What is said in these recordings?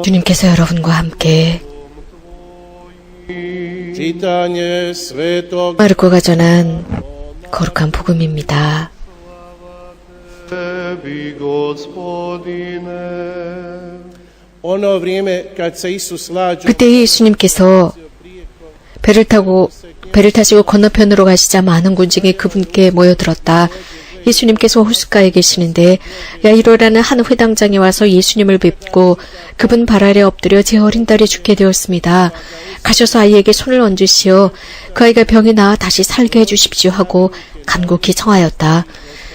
주님께서 여러분과 함께 마르코가 전한 거룩한 복음입니다. 그때 예수님께서 배를 타시고 건너편으로 가시자 많은 군중이 그분께 모여들었다. 예수님께서 호숫가에 계시는데 야이로라는 한 회당장이 와서 예수님을 뵙고 그분 발 아래 엎드려 제 어린 딸이 죽게 되었습니다. 가셔서 아이에게 손을 얹으시어 그 아이가 병이 나아 다시 살게 해주십시오 하고 간곡히 청하였다.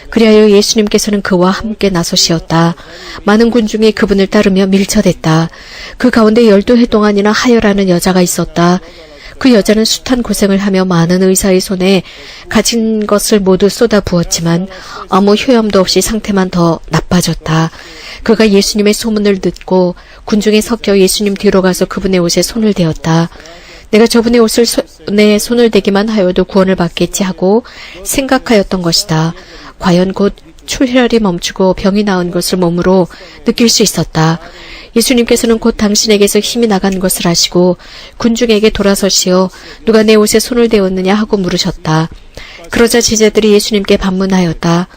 그리하여 예수님께서는 그와 함께 나서시었다. 많은 군중이 그분을 따르며 밀쳐댔다. 그 가운데 12해 동안이나 하여라는 여자가 있었다. 그 여자는 숱한 고생을 하며 많은 의사의 손에 가진 것을 모두 쏟아 부었지만 아무 효험도 없이 상태만 더 나빠졌다. 그가 예수님의 소문을 듣고 군중에 섞여 예수님 뒤로 가서 그분의 옷에 손을 대었다. 내가 저분의 옷에 손을 대기만 하여도 구원을 받겠지 하고 생각하였던 것이다. 과연 곧 출혈이 멈추고 병이 나은 것을 몸으로 느낄 수 있었다. 예수님께서는 곧 당신에게서 힘이 나간 것을 아시고 군중에게 돌아서시어 누가 내 옷에 손을 대었느냐 하고 물으셨다. 그러자 제자들이 예수님께 반문하였다.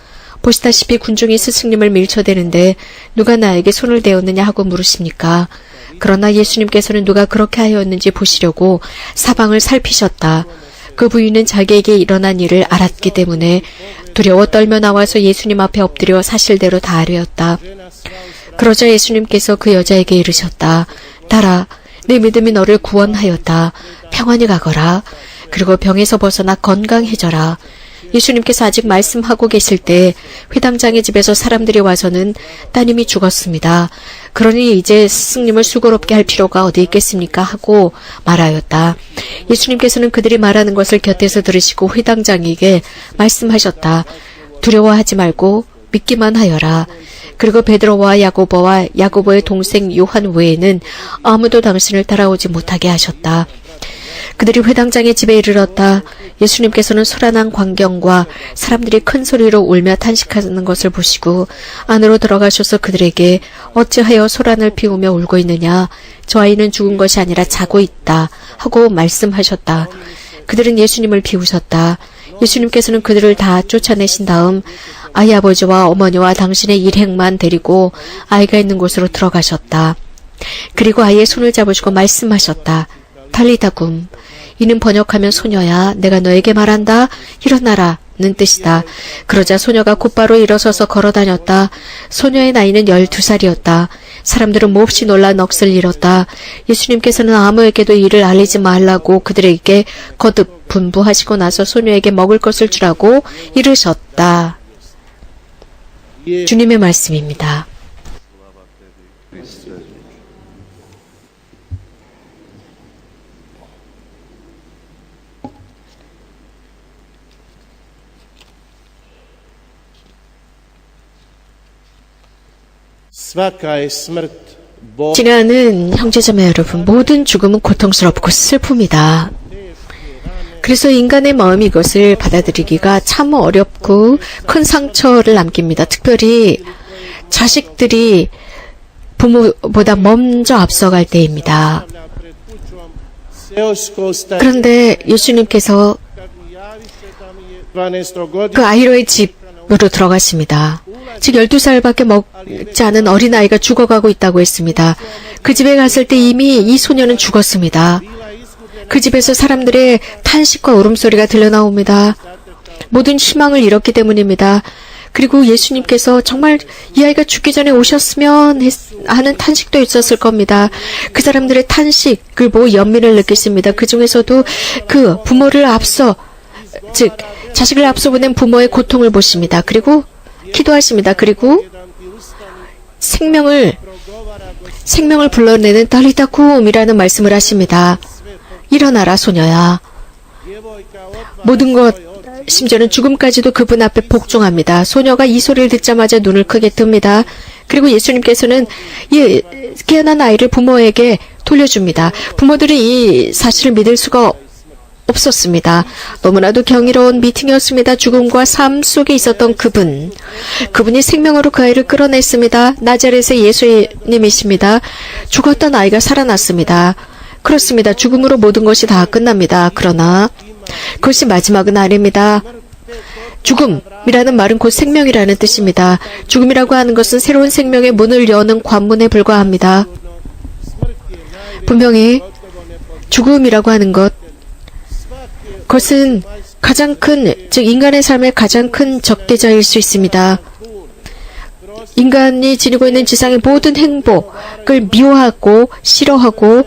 보시다시피 군중이 스승님을 밀쳐대는데 누가 나에게 손을 대었느냐 하고 물으십니까? 그러나 예수님께서는 누가 그렇게 하였는지 보시려고 사방을 살피셨다. 그 부인은 자기에게 일어난 일을 알았기 때문에 두려워 떨며 나와서 예수님 앞에 엎드려 사실대로 다 아뢰었다. 그러자 예수님께서 그 여자에게 이르셨다. 딸아, 내 믿음이 너를 구원하였다. 평안히 가거라. 그리고 병에서 벗어나 건강해져라. 예수님께서 아직 말씀하고 계실 때 회당장의 집에서 사람들이 와서는 따님이 죽었습니다. 그러니 이제 스승님을 수고롭게 할 필요가 어디 있겠습니까? 하고 말하였다. 예수님께서는 그들이 말하는 것을 곁에서 들으시고 회당장에게 말씀하셨다. 두려워하지 말고 믿기만 하여라. 그리고 베드로와 야고보의 동생 요한 외에는 아무도 당신을 따라오지 못하게 하셨다. 그들이 회당장의 집에 이르렀다. 예수님께서는 소란한 광경과 사람들이 큰 소리로 울며 탄식하는 것을 보시고 안으로 들어가셔서 그들에게 어찌하여 소란을 피우며 울고 있느냐? 저 아이는 죽은 것이 아니라 자고 있다 하고 말씀하셨다. 그들은 예수님을 비우셨다. 예수님께서는 그들을 다 쫓아내신 다음 아이 아버지와 어머니와 당신의 일행만 데리고 아이가 있는 곳으로 들어가셨다. 그리고 아이의 손을 잡으시고 말씀하셨다. 탈리타 굼. 이는 번역하면 소녀야, 내가 너에게 말한다. 일어나라 는 뜻이다. 그러자 소녀가 곧바로 일어서서 걸어다녔다. 소녀의 나이는 12살이었다. 사람들은 몹시 놀라 넋을 잃었다. 예수님께서는 아무에게도 이를 알리지 말라고 그들에게 거듭 분부하시고 나서 소녀에게 먹을 것을 주라고 이르셨다. 주님의 말씀입니다. 지나는 형제자매 여러분, 모든 죽음은 고통스럽고 슬픔이다. 그래서 인간의 마음이 이것을 받아들이기가 참 어렵고 큰 상처를 남깁니다. 특별히 자식들이 부모보다 먼저 앞서갈 때입니다. 그런데 예수님께서 그 아이로의 집으로 들어갔습니다. 즉 12살밖에 먹지 않은 어린아이가 죽어가고 있다고 했습니다. 그 집에 갔을 때 이미 이 소녀는 죽었습니다. 그 집에서 사람들의 탄식과 울음소리가 들려나옵니다. 모든 희망을 잃었기 때문입니다. 그리고 예수님께서 정말 이 아이가 죽기 전에 오셨으면 하는 탄식도 있었을 겁니다. 그 사람들의 탄식을 보고 연민을 느꼈습니다. 그 중에서도 그 부모를 앞서, 즉 자식을 앞서 보낸 부모의 고통을 보십니다. 그리고 기도하십니다. 그리고 생명을 불러내는 탈리타 쿰이라는 말씀을 하십니다. 일어나라 소녀야. 모든 것, 심지어는 죽음까지도 그분 앞에 복종합니다. 소녀가 이 소리를 듣자마자 눈을 크게 뜹니다. 그리고 예수님께서는 깨어난 아이를 부모에게 돌려줍니다. 부모들은 이 사실을 믿을 수가 없었습니다. 너무나도 경이로운 미팅이었습니다. 죽음과 삶 속에 있었던 그분이 생명으로 그 아이를 끌어냈습니다. 나자렛의 예수님이십니다. 죽었던 아이가 살아났습니다. 그렇습니다. 죽음으로 모든 것이 다 끝납니다. 그러나 그것이 마지막은 아닙니다. 죽음이라는 말은 곧 생명이라는 뜻입니다. 죽음이라고 하는 것은 새로운 생명의 문을 여는 관문에 불과합니다. 분명히 죽음이라고 하는 그것은 가장 큰, 즉 인간의 삶의 가장 큰 적대자일 수 있습니다. 인간이 지니고 있는 지상의 모든 행복을 미워하고 싫어하고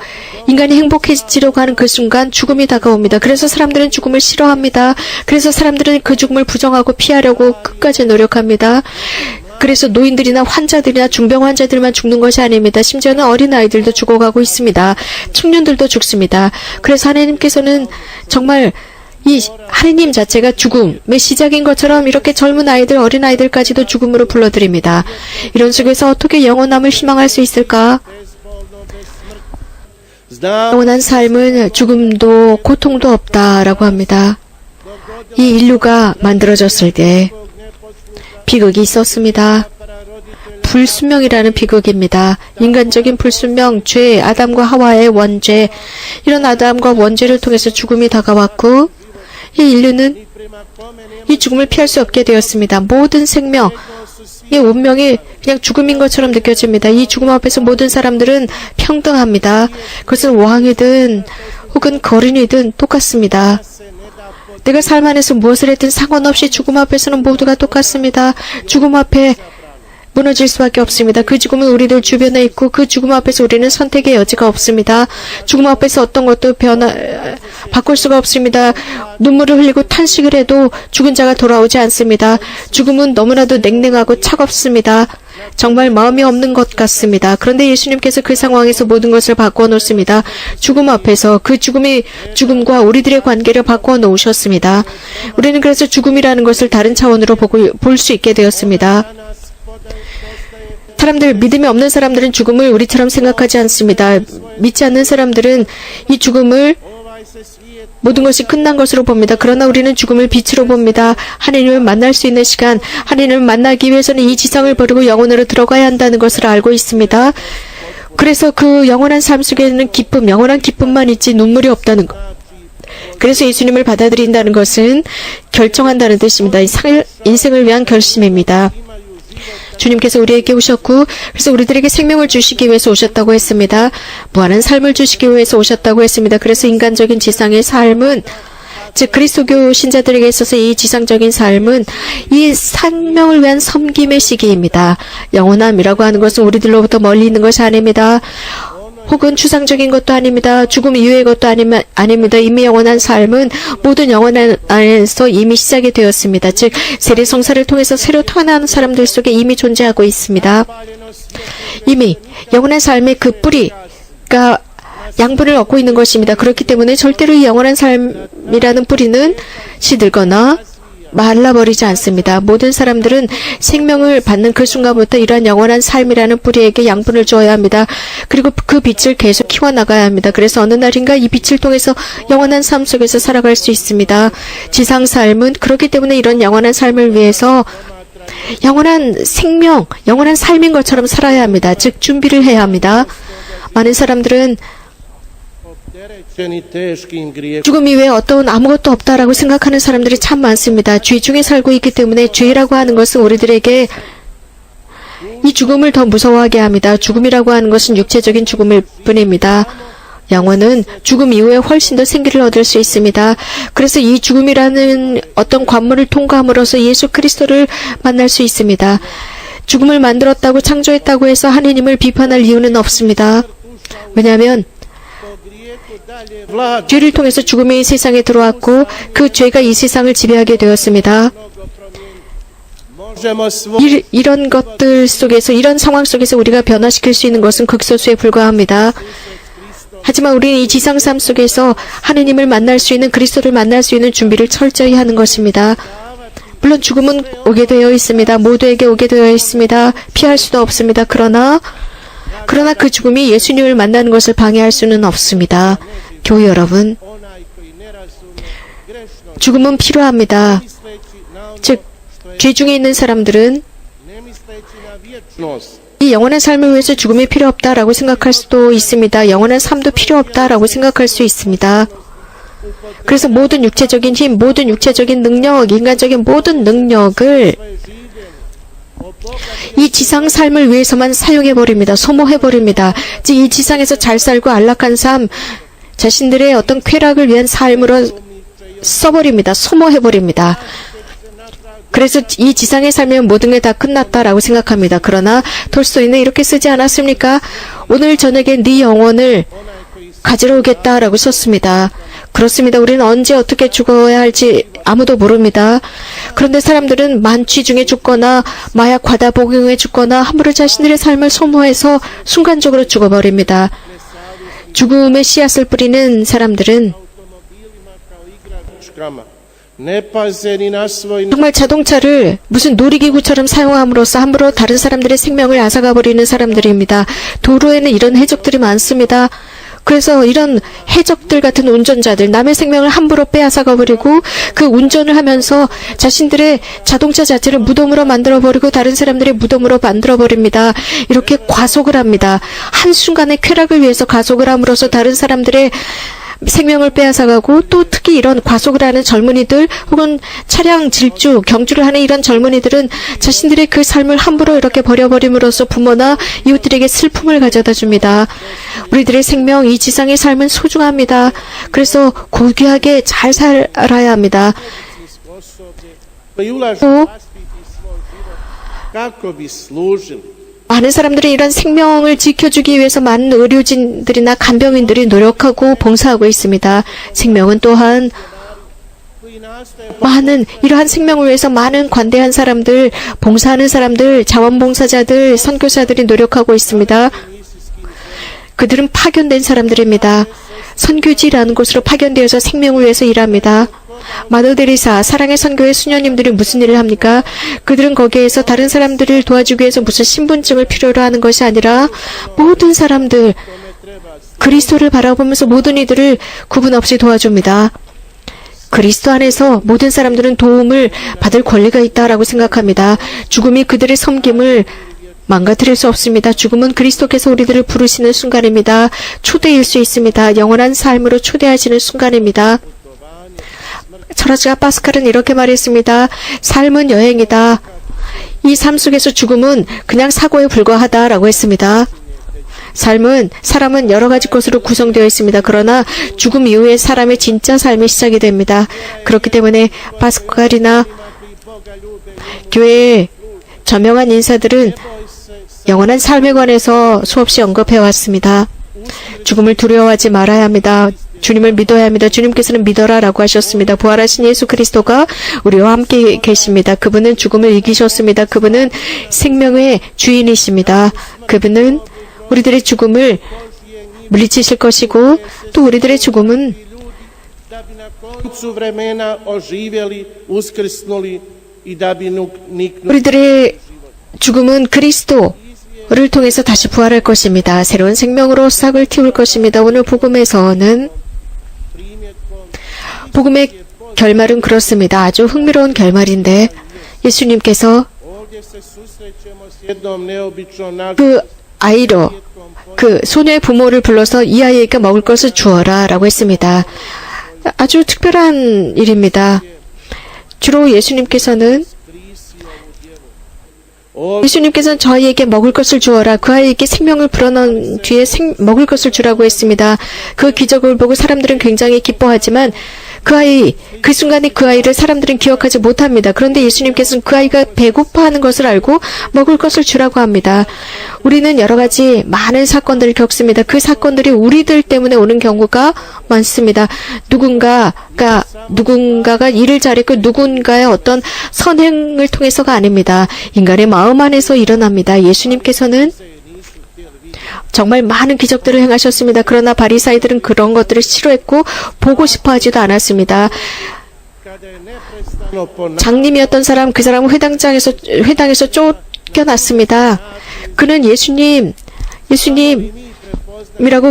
인간이 행복해지려고 하는 그 순간 죽음이 다가옵니다. 그래서 사람들은 죽음을 싫어합니다. 그래서 사람들은 그 죽음을 부정하고 피하려고 끝까지 노력합니다. 그래서 노인들이나 환자들이나 중병 환자들만 죽는 것이 아닙니다. 심지어는 어린아이들도 죽어가고 있습니다. 청년들도 죽습니다. 그래서 하나님께서는 정말 이 하느님 자체가 죽음의 시작인 것처럼 이렇게 젊은 아이들, 어린아이들까지도 죽음으로 불러들입니다. 이런 속에서 어떻게 영원함을 희망할 수 있을까? 영원한 삶은 죽음도 고통도 없다라고 합니다. 이 인류가 만들어졌을 때 비극이 있었습니다. 불순명이라는 비극입니다. 인간적인 불순명, 죄, 아담과 하와의 원죄, 이런 아담과 원죄를 통해서 죽음이 다가왔고 이 인류는 이 죽음을 피할 수 없게 되었습니다. 모든 생명, 이 운명이 그냥 죽음인 것처럼 느껴집니다. 이 죽음 앞에서 모든 사람들은 평등합니다. 그것은 왕이든 혹은 거린이든 똑같습니다. 내가 삶 안에서 무엇을 했든 상관없이 죽음 앞에서는 모두가 똑같습니다. 죽음 앞에 무너질 수밖에 없습니다. 그 죽음은 우리들 주변에 있고 그 죽음 앞에서 우리는 선택의 여지가 없습니다. 죽음 앞에서 어떤 것도 바꿀 수가 없습니다. 눈물을 흘리고 탄식을 해도 죽은 자가 돌아오지 않습니다. 죽음은 너무나도 냉랭하고 차갑습니다. 정말 마음이 없는 것 같습니다. 그런데 예수님께서 그 상황에서 모든 것을 바꾸어 놓습니다. 죽음 앞에서 그 죽음과 우리들의 관계를 바꾸어 놓으셨습니다. 우리는 그래서 죽음이라는 것을 다른 차원으로 볼 수 있게 되었습니다. 사람들, 믿음이 없는 사람들은 죽음을 우리처럼 생각하지 않습니다. 믿지 않는 사람들은 이 죽음을 모든 것이 끝난 것으로 봅니다. 그러나 우리는 죽음을 빛으로 봅니다. 하나님을 만날 수 있는 시간, 하나님을 만나기 위해서는 이 지상을 버리고 영혼으로 들어가야 한다는 것을 알고 있습니다. 그래서 그 영원한 삶 속에는 기쁨, 영원한 기쁨만 있지 눈물이 없다는 것. 그래서 예수님을 받아들인다는 것은 결정한다는 뜻입니다. 인생을 위한 결심입니다. 주님께서 우리에게 오셨고 그래서 우리들에게 생명을 주시기 위해서 오셨다고 했습니다. 무한한 삶을 주시기 위해서 오셨다고 했습니다. 그래서 인간적인 지상의 삶은 즉 그리스도교 신자들에게 있어서 이 지상적인 삶은 이 생명을 위한 섬김의 시기입니다. 영원함이라고 하는 것은 우리들로부터 멀리 있는 것이 아닙니다. 혹은 추상적인 것도 아닙니다. 죽음 이후의 것도 아닙니다. 이미 영원한 삶은 모든 영원한 안에서 이미 시작이 되었습니다. 즉 세례성사를 통해서 새로 태어난 사람들 속에 이미 존재하고 있습니다. 이미 영원한 삶의 그 뿌리가 양분을 얻고 있는 것입니다. 그렇기 때문에 절대로 이 영원한 삶이라는 뿌리는 시들거나 말라버리지 않습니다. 모든 사람들은 생명을 받는 그 순간부터 이러한 영원한 삶이라는 뿌리에게 양분을 주어야 합니다. 그리고 그 빛을 계속 키워나가야 합니다. 그래서 어느 날인가 이 빛을 통해서 영원한 삶 속에서 살아갈 수 있습니다. 지상 삶은 그렇기 때문에 이런 영원한 삶을 위해서 영원한 생명, 영원한 삶인 것처럼 살아야 합니다. 즉 준비를 해야 합니다. 많은 사람들은 죽음 이외에 어떤 아무것도 없다라고 생각하는 사람들이 참 많습니다. 죄 중에 살고 있기 때문에 죄라고 하는 것은 우리들에게 이 죽음을 더 무서워하게 합니다. 죽음이라고 하는 것은 육체적인 죽음일 뿐입니다. 영혼은 죽음 이후에 훨씬 더 생기를 얻을 수 있습니다. 그래서 이 죽음이라는 어떤 관문을 통과함으로써 예수 그리스도를 만날 수 있습니다. 죽음을 만들었다고 창조했다고 해서 하느님을 비판할 이유는 없습니다. 왜냐하면 죄를 통해서 죽음이 이 세상에 들어왔고 그 죄가 이 세상을 지배하게 되었습니다. 이런 것들 속에서, 이런 상황 속에서 우리가 변화시킬 수 있는 것은 극소수에 불과합니다. 하지만 우리는 이 지상 삶 속에서 하느님을 만날 수 있는, 그리스도를 만날 수 있는 준비를 철저히 하는 것입니다. 물론 죽음은 오게 되어 있습니다. 모두에게 오게 되어 있습니다. 피할 수도 없습니다. 그러나 그 죽음이 예수님을 만나는 것을 방해할 수는 없습니다. 교회 여러분, 죽음은 필요합니다. 즉, 죄 중에 있는 사람들은 이 영원한 삶을 위해서 죽음이 필요 없다라고 생각할 수도 있습니다. 영원한 삶도 필요 없다라고 생각할 수 있습니다. 그래서 모든 육체적인 힘, 모든 육체적인 능력, 인간적인 모든 능력을 이 지상 삶을 위해서만 사용해버립니다. 소모해버립니다. 즉, 이 지상에서 잘 살고 안락한 삶, 자신들의 어떤 쾌락을 위한 삶으로 써버립니다. 소모해버립니다. 그래서 이 지상의 삶이면 모든 게 다 끝났다라고 생각합니다. 그러나 톨스토이는 이렇게 쓰지 않았습니까? 오늘 저녁에 네 영혼을 가지러 오겠다라고 썼습니다. 그렇습니다. 우리는 언제 어떻게 죽어야 할지 아무도 모릅니다. 그런데 사람들은 만취 중에 죽거나 마약 과다 복용에 죽거나 함부로 자신들의 삶을 소모해서 순간적으로 죽어버립니다. 죽음의 씨앗을 뿌리는 사람들은 정말 자동차를 무슨 놀이기구처럼 사용함으로써 함부로 다른 사람들의 생명을 앗아가버리는 사람들입니다. 도로에는 이런 해적들이 많습니다. 그래서 이런 해적들 같은 운전자들, 남의 생명을 함부로 빼앗아가버리고 그 운전을 하면서 자신들의 자동차 자체를 무덤으로 만들어버리고 다른 사람들의 무덤으로 만들어버립니다. 이렇게 과속을 합니다. 한순간의 쾌락을 위해서 과속을 함으로써 다른 사람들의 생명을 빼앗아가고, 또 특히 이런 과속을 하는 젊은이들 혹은 차량 질주, 경주를 하는 이런 젊은이들은 자신들의 그 삶을 함부로 이렇게 버려버림으로써 부모나 이웃들에게 슬픔을 가져다 줍니다. 우리들의 생명, 이 지상의 삶은 소중합니다. 그래서 고귀하게 잘 살아야 합니다. 또 많은 사람들이 이런 생명을 지켜주기 위해서 많은 의료진들이나 간병인들이 노력하고 봉사하고 있습니다. 생명은 또한 많은 이러한 생명을 위해서 많은 관대한 사람들, 봉사하는 사람들, 자원봉사자들, 선교사들이 노력하고 있습니다. 그들은 파견된 사람들입니다. 선교지라는 곳으로 파견되어서 생명을 위해서 일합니다. 마더데리사, 사랑의 선교회 수녀님들이 무슨 일을 합니까? 그들은 거기에서 다른 사람들을 도와주기 위해서 무슨 신분증을 필요로 하는 것이 아니라 모든 사람들, 그리스도를 바라보면서 모든 이들을 구분 없이 도와줍니다. 그리스도 안에서 모든 사람들은 도움을 받을 권리가 있다라고 생각합니다. 죽음이 그들의 섬김을 망가뜨릴 수 없습니다. 죽음은 그리스도께서 우리들을 부르시는 순간입니다. 초대일 수 있습니다. 영원한 삶으로 초대하시는 순간입니다. 철학자 파스칼은 이렇게 말했습니다. 삶은 여행이다. 이 삶 속에서 죽음은 그냥 사고에 불과하다라고 했습니다. 사람은 여러 가지 것으로 구성되어 있습니다. 그러나 죽음 이후에 사람의 진짜 삶이 시작이 됩니다. 그렇기 때문에 파스칼이나 교회의 저명한 인사들은 영원한 삶에 관해서 수없이 언급해왔습니다. 죽음을 두려워하지 말아야 합니다. 주님을 믿어야 합니다. 주님께서는 믿어라라고 하셨습니다. 부활하신 예수 그리스도가 우리와 함께 계십니다. 그분은 죽음을 이기셨습니다. 그분은 생명의 주인이십니다. 그분은 우리들의 죽음을 물리치실 것이고, 또 우리들의 죽음은 그리스도를 통해서 다시 부활할 것입니다. 새로운 생명으로 싹을 틔울 것입니다. 오늘 복음에서는 복음의 결말은 그렇습니다. 아주 흥미로운 결말인데, 예수님께서 그 아이로, 그 소녀의 부모를 불러서 이 아이에게 먹을 것을 주어라 라고 했습니다. 아주 특별한 일입니다. 주로 예수님께서는 저 아이에게 먹을 것을 주어라, 그 아이에게 생명을 불어넣은 뒤에 먹을 것을 주라고 했습니다. 그 기적을 보고 사람들은 굉장히 기뻐하지만 그 순간에 그 아이를 사람들은 기억하지 못합니다. 그런데 예수님께서는 그 아이가 배고파하는 것을 알고 먹을 것을 주라고 합니다. 우리는 여러 가지 많은 사건들을 겪습니다. 그 사건들이 우리들 때문에 오는 경우가 많습니다. 누군가가 일을 잘했고 누군가의 어떤 선행을 통해서가 아닙니다. 인간의 마음 안에서 일어납니다. 예수님께서는 정말 많은 기적들을 행하셨습니다. 그러나 바리사이들은 그런 것들을 싫어했고 보고 싶어 하지도 않았습니다. 장님이었던 사람, 그 사람은 회당에서 쫓겨났습니다. 그는 예수님이라고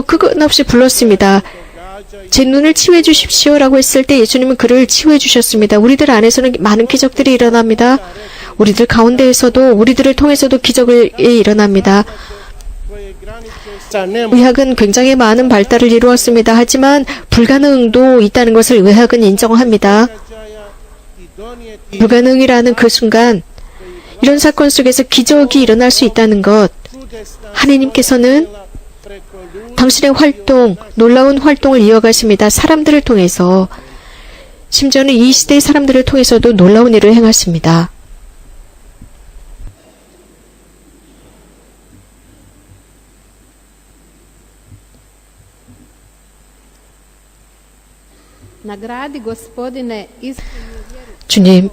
끝없이 불렀습니다. 제 눈을 치유해 주십시오라고 했을 때 예수님은 그를 치유해 주셨습니다. 우리들 안에서는 많은 기적들이 일어납니다. 우리들 가운데에서도 우리들을 통해서도 기적이 일어납니다. 의학은 굉장히 많은 발달을 이루었습니다. 하지만 불가능도 있다는 것을 의학은 인정합니다. 불가능이라는 그 순간 이런 사건 속에서 기적이 일어날 수 있다는 것, 하나님께서는 당신의 활동, 놀라운 활동을 이어가십니다. 사람들을 통해서, 심지어는 이 시대의 사람들을 통해서도 놀라운 일을 행하십니다. 주님,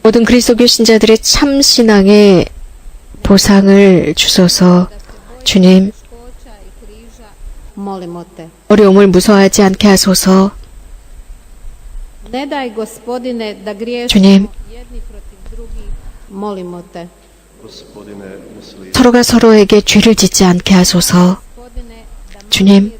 모든 그리스도교 신자들의 참 신앙의 보상을 주소서. 주님, 어려움을 무서워하지 않게 하소서. 주님, 서로가 서로에게 죄를 짓지 않게 하소서. 주님,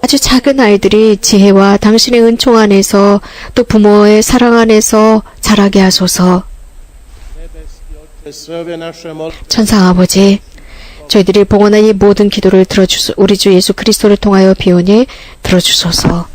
아주 작은 아이들이 지혜와 당신의 은총 안에서 또 부모의 사랑 안에서 자라게 하소서. 천상 아버지, 저희들이 봉헌한 이 모든 기도를 우리 주 예수 그리스도를 통하여 비오니 들어주소서.